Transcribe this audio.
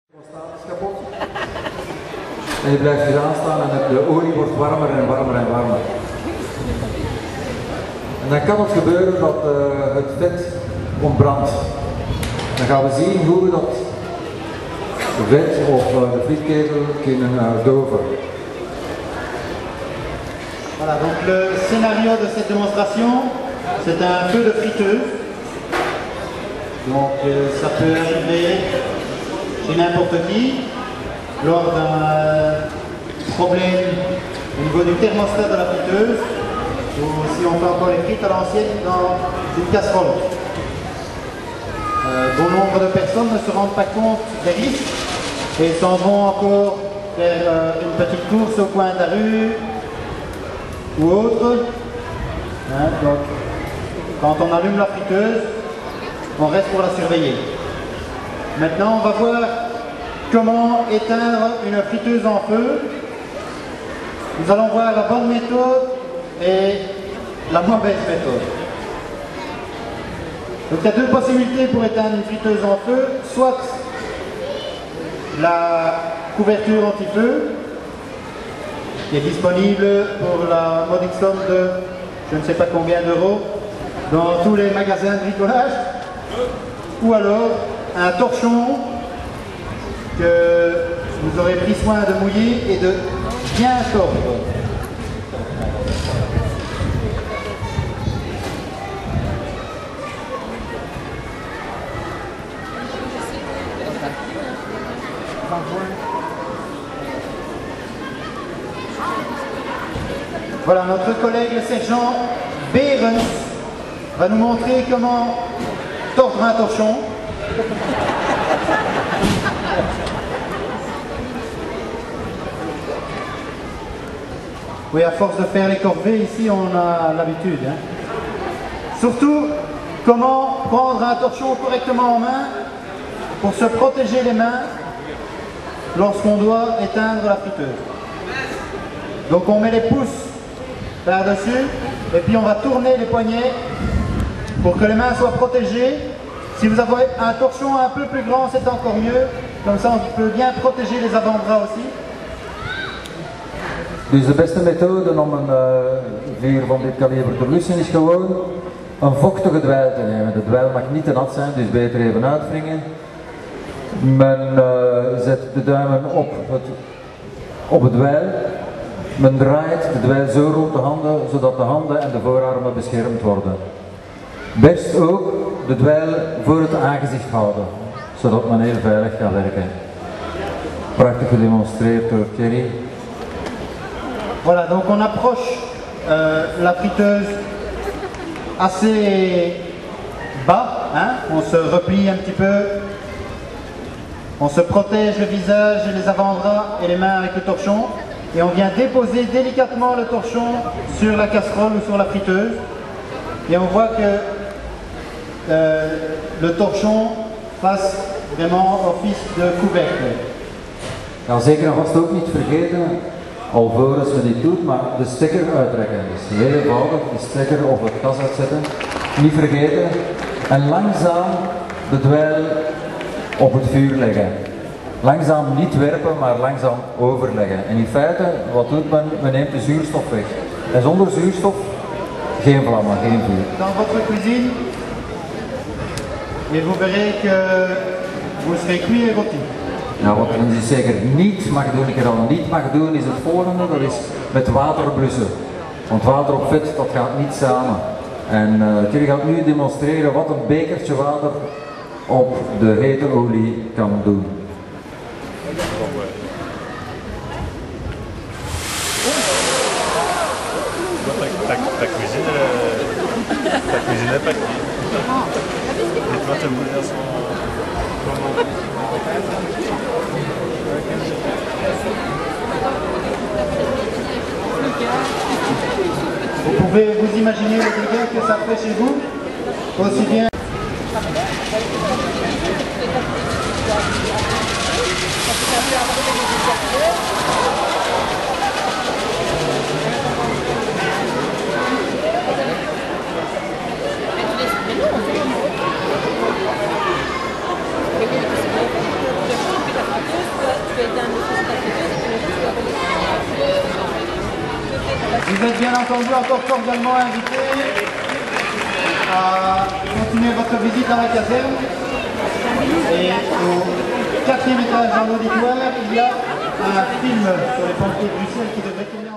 thermostaat is kapot. En je blijft hier aanstaan en de olie wordt warmer en warmer en warmer. En dan kan het gebeuren dat het vet ontbrandt. Dan gaan we zien hoe we dat vet of de frietketel kunnen doven. Voilà, donc le scénario de cette démonstration, c'est un feu de friteuse. Donc ça peut arriver chez n'importe qui lors d'un problème au niveau du thermostat de la friteuse ou si on fait encore les frites à l'ancienne dans une casserole. Bon nombre de personnes ne se rendent pas compte des risques et s'en vont encore faire une petite course au coin de la rue ou autre. Hein, donc, quand on allume la friteuse, on reste pour la surveiller. Maintenant, on va voir comment éteindre une friteuse en feu. Nous allons voir la bonne méthode et la mauvaise méthode. Donc il y a deux possibilités pour éteindre une friteuse en feu, soit la couverture anti-feu, qui est disponible pour la modique somme de je ne sais pas combien d'euros dans tous les magasins de bricolage, ou alors un torchon que vous aurez pris soin de mouiller et de bien tordre. Voilà, notre collègue le sergent Behrens va nous montrer comment tordre un torchon. Oui, à force de faire les corvées ici, on a l'habitude. Hein. Surtout, comment prendre un torchon correctement en main pour se protéger les mains lorsqu'on doit éteindre la friteuse. Donc on met les pouces par-dessus et puis on va tourner les poignets pour que les mains soient protégées. Si vous avez un torchon un peu plus grand, c'est encore mieux. Comme ça, on peut bien protéger les avant-bras aussi. Dus de beste methode om een vuur van dit kaliber te blussen is gewoon een vochtige dweil te nemen. De dweil mag niet te nat zijn, dus beter even uitwringen. Men zet de duimen op het dweil. Men draait de dweil zo rond de handen, zodat de handen en de voorarmen beschermd worden. Best ook de dweil voor het aangezicht houden, zodat men heel veilig kan werken. Prachtig gedemonstreerd door Thierry. Voilà, donc on approche la friteuse assez bas, hein? On se replie un petit peu, on se protège le visage et les avant-bras et les mains avec le torchon et on vient déposer délicatement le torchon sur la casserole ou sur la friteuse et on voit que le torchon fasse vraiment office de couvercle. Nou, zeker en vast ook niet vergeten, alvorens we dit doet, maar de stekker uittrekken. Dus heel eenvoudig, de stekker of het gas uitzetten. Niet vergeten. En langzaam de dweil op het vuur leggen. Langzaam niet werpen, maar langzaam overleggen. En in feite, wat doet men? Men neemt de zuurstof weg. En zonder zuurstof, geen vlammen, geen vuur. Dans votre cuisine, et vous verrez que vous serez cuit et rôti. Nou, wat men dus zeker niet mag doen, ik dan niet mag doen, is het volgende, dat is met water blussen. Want water op vet, dat gaat niet samen. En Thierry gaat nu demonstreren wat een bekertje water op de hete olie kan doen. Ta cuisine est partie. Et toi, tu as voulu Vous pouvez vous imaginer le dégât que ça fait chez vous, aussi bien. Vous êtes bien entendu encore cordialement invités à continuer votre visite à la caserne. Et au 4e étage dans l'auditoire, il y a un film sur les pompiers de Bruxelles qui devrait tourner.